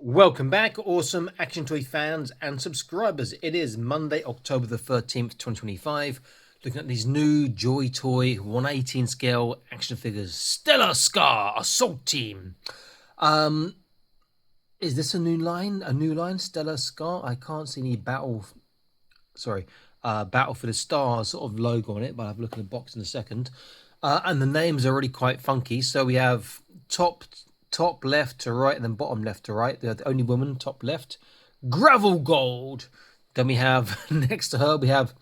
Welcome back, awesome Action Toy fans and subscribers. It is Monday, October the 13th, 2025. Looking at these new Joytoy 118 scale action figures. Stellar Scar Assault Team. Is this a new line? A new line? Stellar Scar? I can't see any Battle for the Stars sort of logo on it, but I'll have a look at the box in a second. And the names are really quite funky. So we have top left to right and then bottom left to right. They're the only woman, top left. Gravel Gold. Then we have, next to her, we have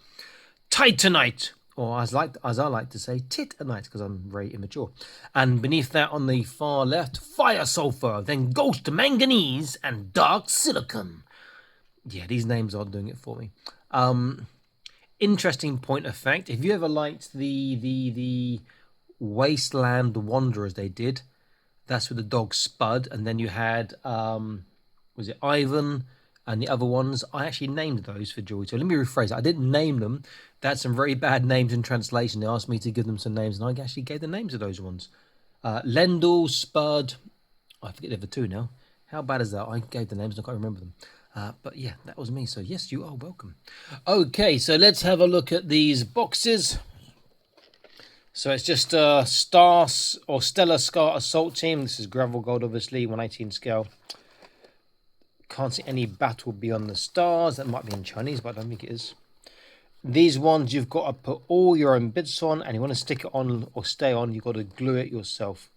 Titanite. Or as I like to say, Titanite, because I'm very immature. And beneath that on the far left, Fire Sulfur. Then Ghost Manganese and Dark Silicon. Yeah, these names are doing it for me. Interesting point of fact. If you ever liked the Wasteland Wanderers they did, that's with the dog Spud, and then you had was it Ivan and the other ones. I actually named those for Joy. So let me rephrase it. I didn't name them. They had some very bad names in translation. They asked me to give them some names, and I actually gave the names of those ones. Lendl, Spud. I forget the other two now. How bad is that? I gave the names and I can't remember them. But yeah, that was me. So yes, you are welcome. Okay, so let's have a look at these boxes. So it's just Stars or Stellar Scar Assault Team. This is Gravel Gold, obviously, 118 scale. Can't see any battle beyond the stars. That might be in Chinese, but I don't think it is. These ones, you've got to put all your own bits on, and you want to stick it on or stay on, you've got to glue it yourself.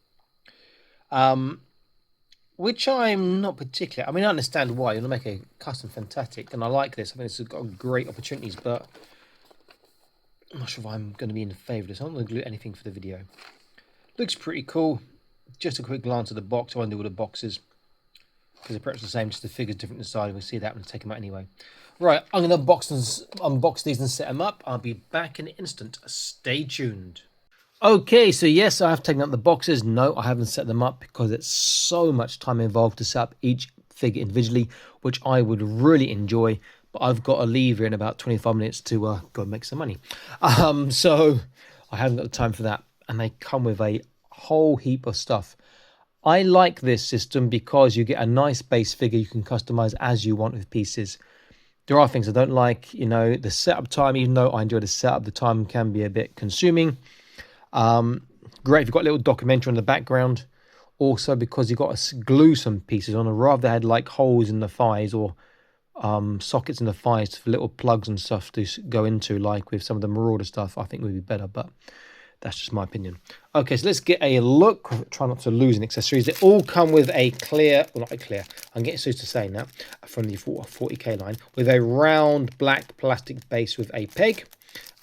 Which I'm not particular. I mean, I understand why. You want to make a custom fantastic, and I like this. I think it's got great opportunities, but I'm not sure if I'm going to be in favour of this. I'm not going to glue anything for the video. Looks pretty cool. Just a quick glance at the box. I won't do all the boxes because they're perhaps the same, just the figures different inside. We'll see that when I take them out anyway. Right, I'm going to unbox these and set them up. I'll be back in an instant. Stay tuned. Okay, so yes, I have taken out the boxes. No, I haven't set them up because it's so much time involved to set up each figure individually, which I would really enjoy. But I've got to leave here in about 25 minutes to go and make some money. So I haven't got the time for that. And they come with a whole heap of stuff. I like this system because you get a nice base figure you can customize as you want with pieces. There are things I don't like, the setup time, even though I enjoy the setup, the time can be a bit consuming. Great if you've got a little documentary in the background. Also because you've got to glue some pieces on, or rather they had like holes in the thighs or sockets in the thighs for little plugs and stuff to go into, like with some of the Marauder stuff. I think would be better, but that's just my opinion. Okay, so let's get a look. Try not to lose any accessories. They all come with a clear, well, not a clear, I'm getting used to saying that, from the 40k line, with a round black plastic base with a peg.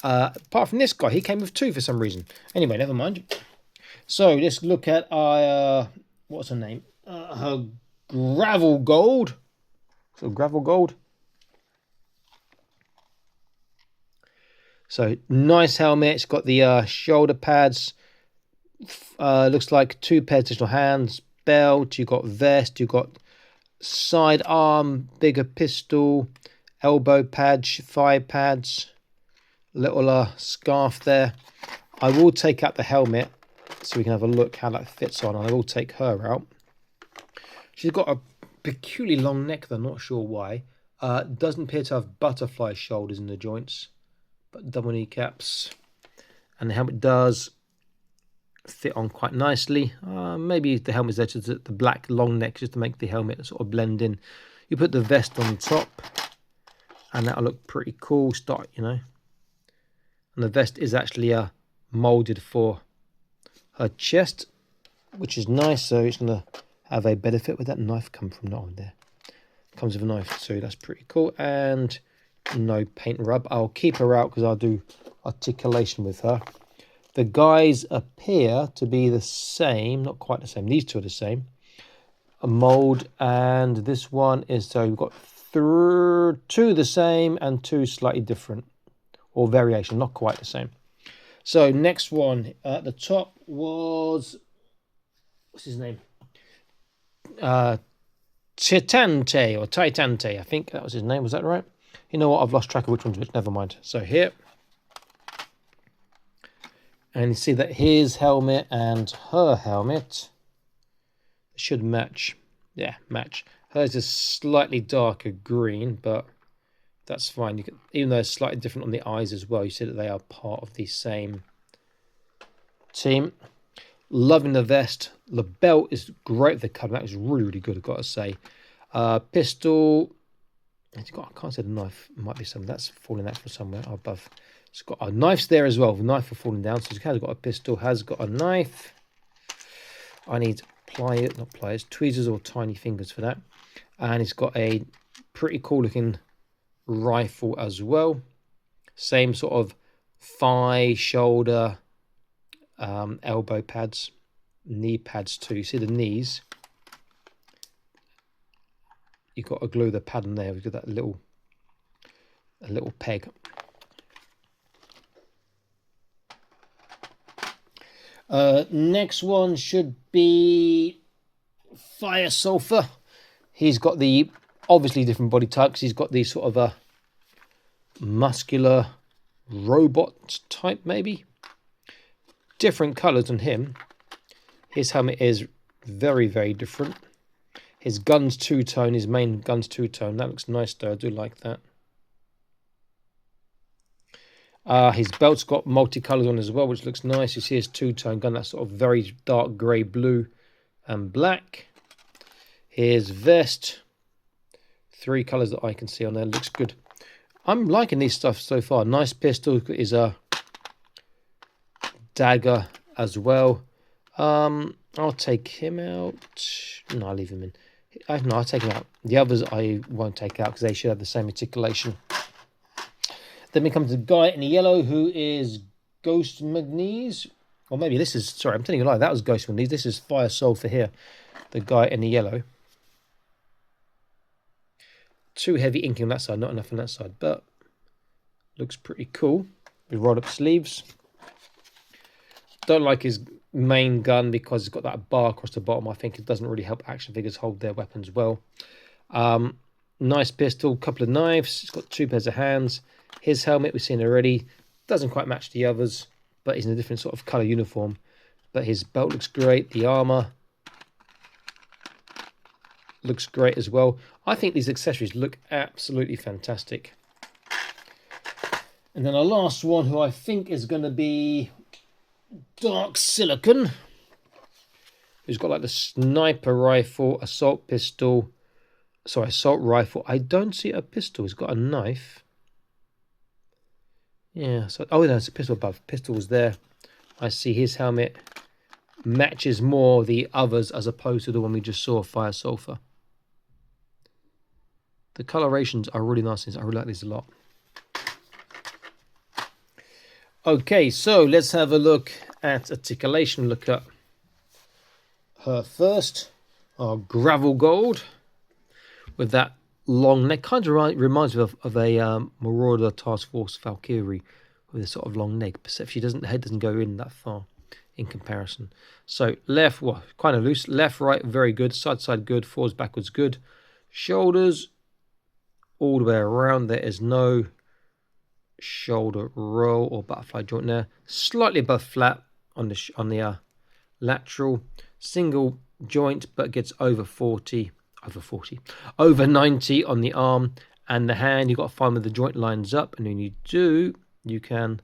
Apart from this guy, he came with two for some reason. Anyway, never mind. So let's look at what's her name? Her Gravel Gold. So Gravel Gold. So nice helmet. It's got the shoulder pads. Looks like two pairs of additional hands. Belt. You've got vest. You've got side arm, bigger pistol, elbow pads, thigh pads, little scarf there. I will take out the helmet so we can have a look how that fits on. I will take her out. She's got a peculiarly long neck, though, I'm not sure why. Doesn't appear to have butterfly shoulders in the joints, but double kneecaps. And the helmet does fit on quite nicely. Maybe the helmet's there to the black long neck just to make the helmet sort of blend in. You put the vest on top, and that'll look pretty cool. And the vest is actually molded for her chest, which is nice. So it's going to have a better fit. Where that knife come from? Not on there. Comes with a knife, so that's pretty cool. And no paint rub. I'll keep her out because I'll do articulation with her. The guys appear to be the same, not quite the same. These two are the same. A mold, and this one is, so we've got two the same and two slightly different, or variation, not quite the same. So next one at the top was, what's his name? Titante or Titante, I think that was his name. Was that right? You know what? I've lost track of which one's which. Never mind. So here, and you see that his helmet and her helmet should match. Yeah, match. Hers is slightly darker green, but that's fine. You can, even though it's slightly different on the eyes as well, you see that they are part of the same team. Loving the vest. The belt is great. The colour, that is really, really good, I've got to say. Pistol. It's got, I can't say the knife. It might be something that's falling out from somewhere above. It's got a knife's there as well. The knife for falling down. So it has got a pistol, has got a knife. I need pliers, not pliers, tweezers or tiny fingers for that. And it's got a pretty cool looking rifle as well. Same sort of thigh, shoulder, elbow pads, knee pads too. You see the knees? You've got to glue the pad in there. We've got that little peg. Next one should be Fire Sulfur. He's got the obviously different body types. He's got the sort of a muscular robot type, maybe. Different colours on him. His helmet is very, very different. His gun's two-tone, his main gun's two-tone. That looks nice though, I do like that. His belt's got multicolours on as well, which looks nice. You see his two-tone gun, that's sort of very dark grey, blue and black. His vest, 3 colours that I can see on there, looks good. I'm liking these stuff so far. Nice pistol is a dagger as well. I'll take him out. No, I'll leave him in. No, I'll take him out. The others I won't take out because they should have the same articulation. Then we come to the guy in the yellow who is Ghost Magnese. Or maybe this is, sorry, I'm telling you a lie. That was Ghost Magnese. This is Fire Sulfur here. The guy in the yellow. Too heavy inking on that side, not enough on that side. But looks pretty cool. We roll up sleeves. Don't like his main gun because it's got that bar across the bottom. I think it doesn't really help action figures hold their weapons well. Nice pistol, couple of knives. It's got 2 pairs of hands. His helmet we've seen already. Doesn't quite match the others, but he's in a different sort of colour uniform. But his belt looks great. The armour looks great as well. I think these accessories look absolutely fantastic. And then our last one, who I think is going to be Dark Silicon, who's got like the sniper rifle, assault pistol, sorry, assault rifle. I don't see a pistol. He's got a knife. Yeah, so oh no, it's a pistol above. Pistol was there. I see his helmet matches more the others as opposed to the one we just saw, Fire Sulfur. The colorations are really nice. I really like these a lot. Okay, so let's have a look at articulation. Look at her first. Our Gravel Gold with that long neck. Kind of reminds me of a Marauder Task Force Valkyrie with a sort of long neck. Except the head doesn't go in that far in comparison. So left, well, kind of loose. Left, right, very good. Side, side, good. Forwards, backwards, good. Shoulders, all the way around. There is no shoulder roll or butterfly joint there. Slightly above flat on the lateral. Single joint, but gets over 90 on the arm and the hand. You've got to find where the joint lines up, and when you do, you can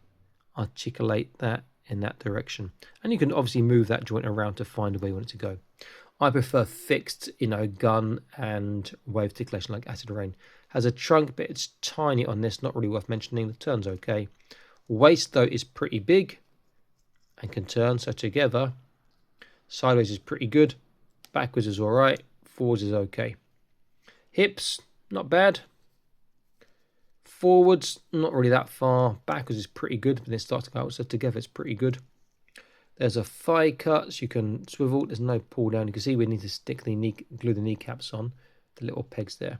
articulate that in that direction. And you can obviously move that joint around to find where you want it to go. I prefer fixed, gun and wave articulation like Acid Rain. Has a trunk, but it's tiny on this, not really worth mentioning. The turn's okay. Waist, though, is pretty big and can turn, so together, sideways is pretty good. Backwards is all right. Forwards is okay. Hips, not bad. Forwards, not really that far. Backwards is pretty good, but it starts to go out, so together it's pretty good. There's a thigh cut, so you can swivel. There's no pull down. You can see we need to stick glue the kneecaps on, the little pegs there.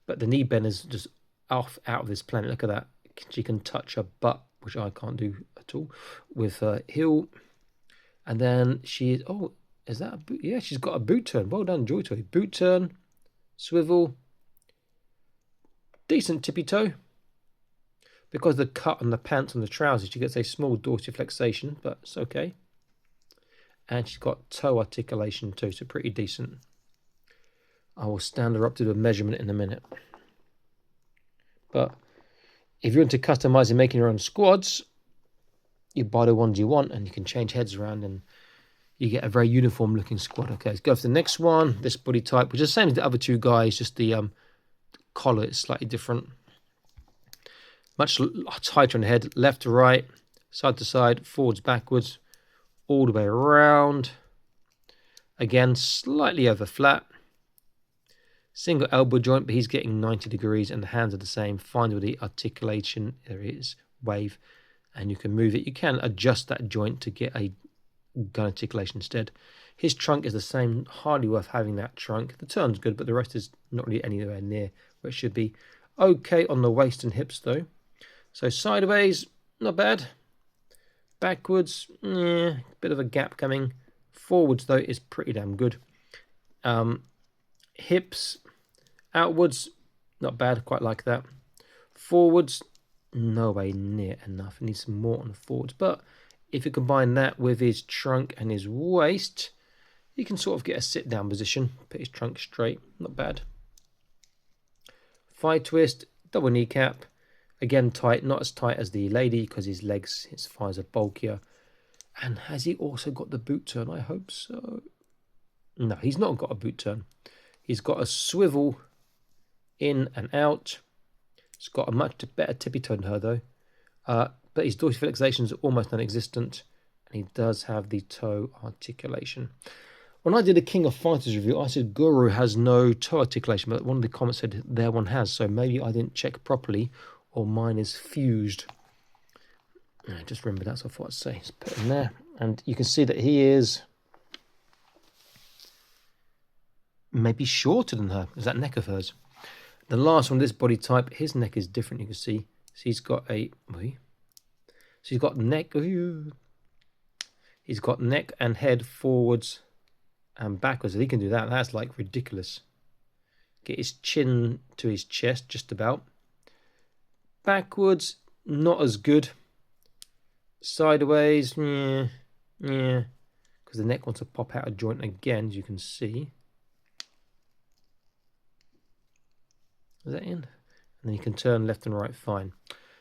But the knee bend is just out of this planet. Look at that. She can touch her butt, which I can't do at all, with her heel. And then she, oh, is that a boot? Yeah, she's got a boot turn. Well done, Joytoy. Boot turn, swivel, decent tippy toe. Because of the cut on the pants and the trousers, she gets a small dorsiflexation, but it's okay. And she's got toe articulation too, so pretty decent. I will stand her up to do a measurement in a minute. But if you're into customizing, making your own squads, you buy the ones you want and you can change heads around and you get a very uniform looking squad. Okay, let's go for the next one. This body type, which is the same as the other two guys, just the collar is slightly different. Much tighter on the head, left to right, side to side, forwards, backwards, all the way around. Again, slightly over flat. Single elbow joint, but he's getting 90 degrees and the hands are the same. Find where the articulation, there it is, wave, and you can move it. You can adjust that joint to get a gun articulation instead. His trunk is the same, hardly worth having that trunk. The turn's good, but the rest is not really anywhere near where it should be. Okay on the waist and hips though. So sideways, not bad. Backwards, bit of a gap coming. Forwards though is pretty damn good. Hips, outwards, not bad, quite like that. Forwards, no way near enough. It needs some more on the forwards. But if you combine that with his trunk and his waist, you can sort of get a sit-down position. Put his trunk straight, not bad. Thigh twist, double kneecap. Again, tight, not as tight as the lady because his legs, his thighs are bulkier. And has he also got the boot turn? I hope so. No, he's not got a boot turn. He's got a swivel in and out. It's got a much better tippy toe than her though. But his dorsiflexation is almost non-existent. And he does have the toe articulation. When I did a King of Fighters review, I said Guru has no toe articulation. But one of the comments said their one has. So maybe I didn't check properly. Or mine is fused. Just remember that's what I thought I'd say. Let's put it in there. And you can see that he is maybe shorter than her. Is that neck of hers? The last one, this body type, his neck is different. You can see. So he's got a. So he's got neck. He's got neck and head forwards and backwards. If he can do that, that's like ridiculous. Get his chin to his chest, just about. Backwards, not as good. Sideways, because the neck wants to pop out of joint again, as you can see. Is that in? And then you can turn left and right fine.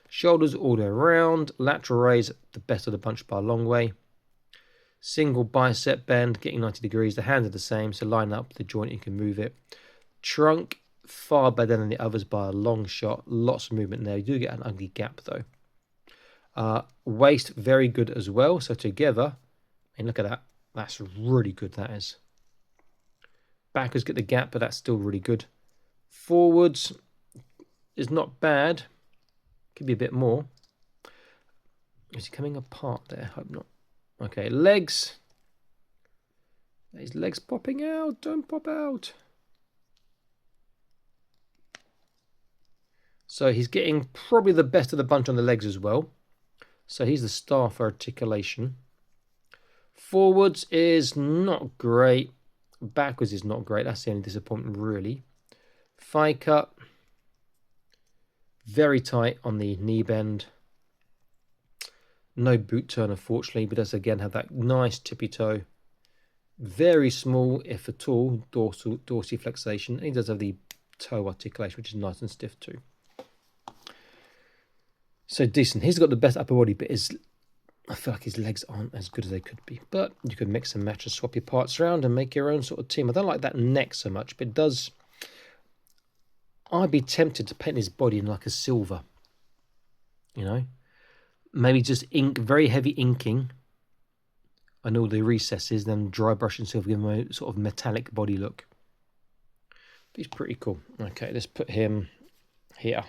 Shoulders all the way around. Lateral raise, the best of the bunch by a long way. Single bicep bend, getting 90 degrees. The hands are the same, so line up the joint, you can move it. Trunk, far better than the others by a long shot. Lots of movement there. You do get an ugly gap though. Waist, very good as well. So together, and look at that. That's really good, that is. Backwards get the gap, but that's still really good. Forwards is not bad. Could be a bit more. Is he coming apart there? Hope not. Okay, legs. His legs popping out. Don't pop out. So he's getting probably the best of the bunch on the legs as well. So he's the star for articulation. Forwards is not great. Backwards is not great. That's the only disappointment, really. Thigh cut. Very tight on the knee bend. No boot turn, unfortunately, but does again have that nice tippy toe. Very small, if at all, dorsiflexation. And he does have the toe articulation, which is nice and stiff too. So decent. He's got the best upper body, but I feel like his legs aren't as good as they could be. But you can mix and match and swap your parts around and make your own sort of team. I don't like that neck so much, but it does. I'd be tempted to paint his body in like a silver. You know? Maybe just ink, very heavy inking and all the recesses, then dry brush and silver, give him a sort of metallic body look. But he's pretty cool. Okay, let's put him here.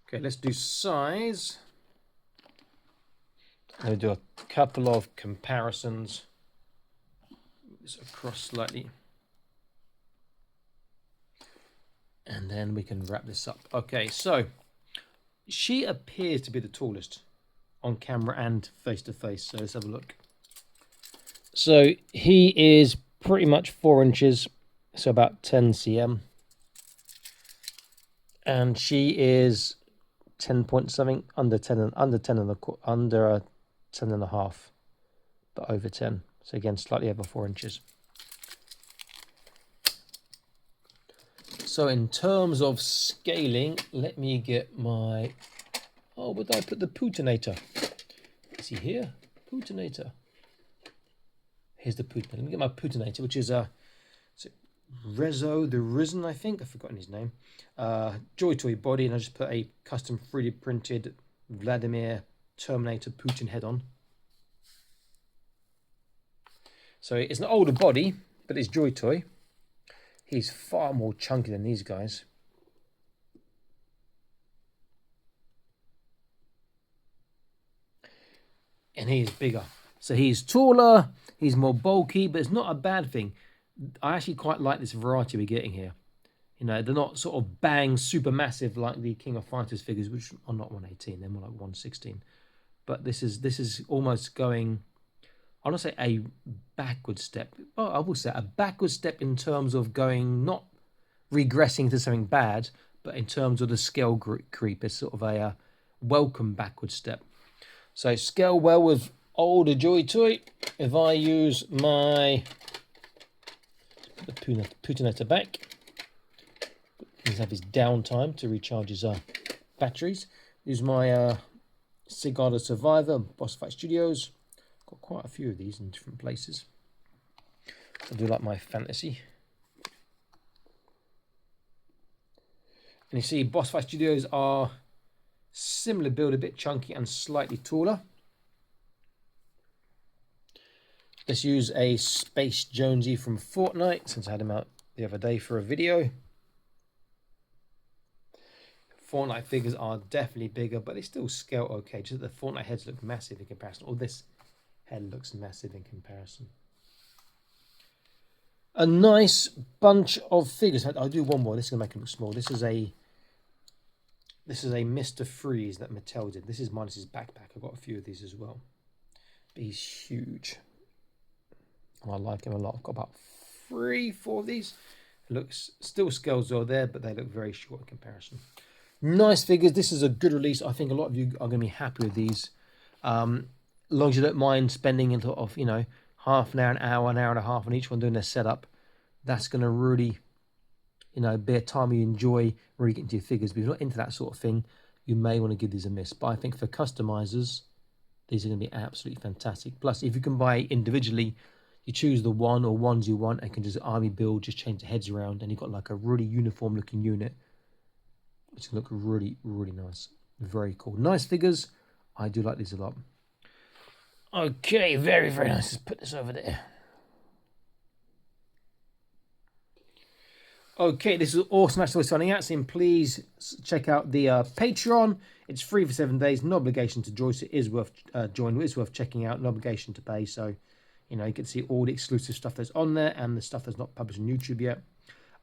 Okay, let's do size. I'm going to do a couple of comparisons. Move this across slightly. And then we can wrap this up. Okay, so she appears to be the tallest on camera and face to face. So let's have a look. So he is pretty much 4 inches, so about 10 cm. And she is 10 point something, under 10 and a half. but over 10. So again, slightly over 4 inches. So in terms of scaling, let me get my... Oh, where did I put the Putinator? Is he here? Putinator. Here's the Putinator. Let me get my Putinator, which is a Rezo the Risen, I think. I've forgotten his name. Joytoy body, and I just put a custom 3D printed Vladimir Terminator Putin head on. So it's an older body, but it's Joytoy. He's far more chunky than these guys. And he's bigger. So he's taller, he's more bulky, but it's not a bad thing. I actually quite like this variety we're getting here. You know, they're not sort of bang super massive like the King of Fighters figures, which are not 118, they're more like 116. But this is almost going, I don't say a backward step. Well, I will say a backward step in terms of going, not regressing to something bad, but in terms of the scale creep, it's sort of a welcome backward step. So scale well with older Joytoy. If I use my Putinator back, he's have his downtime to recharge his batteries. Use my Cigar the Survivor, Boss Fight Studios. Got quite a few of these in different places. I do like my fantasy. And you see Boss Fight Studios are similar build, a bit chunky and slightly taller. Let's use a Space Jonesy from Fortnite, since I had him out the other day for a video. Fortnite figures are definitely bigger, but they still scale okay. Just the Fortnite heads look massive in comparison. Or this head looks massive in comparison. A nice bunch of figures. I'll do one more. This is going to make it look small. This is a Mr. Freeze that Mattel did. This is minus his backpack. I've got a few of these as well. But he's huge. And I like him a lot. I've got about 3-4 of these. It looks, still scales are there, but they look very short in comparison. Nice figures. This is a good release. I think a lot of you are going to be happy with these. As long as you don't mind spending into of, you know, half an hour, an hour and a half on each one doing their setup. That's going to really, you know, be a time you enjoy really getting to your figures. But if you're not into that sort of thing, you may want to give these a miss. But I think for customizers, these are going to be absolutely fantastic. Plus, if you can buy individually, you choose the one or ones you want and can just army build, just change the heads around, and you've got like a really uniform looking unit. It's going to look really, really nice. Very cool. Nice figures. I do like these a lot. Okay, very, very nice. Let's put this over there. Okay, this is awesome. That's always signing out. So please check out the Patreon. It's free for 7 days. No obligation to join. So it is worth joining. It is worth checking out. No obligation to pay. So, you know, you can see all the exclusive stuff that's on there and the stuff that's not published on YouTube yet.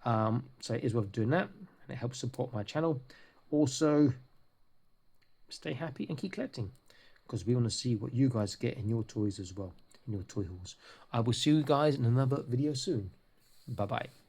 So it is worth doing that. And it helps support my channel. Also, stay happy and keep collecting, because we want to see what you guys get in your toys as well, in your toy hauls. I will see you guys in another video soon. Bye-bye.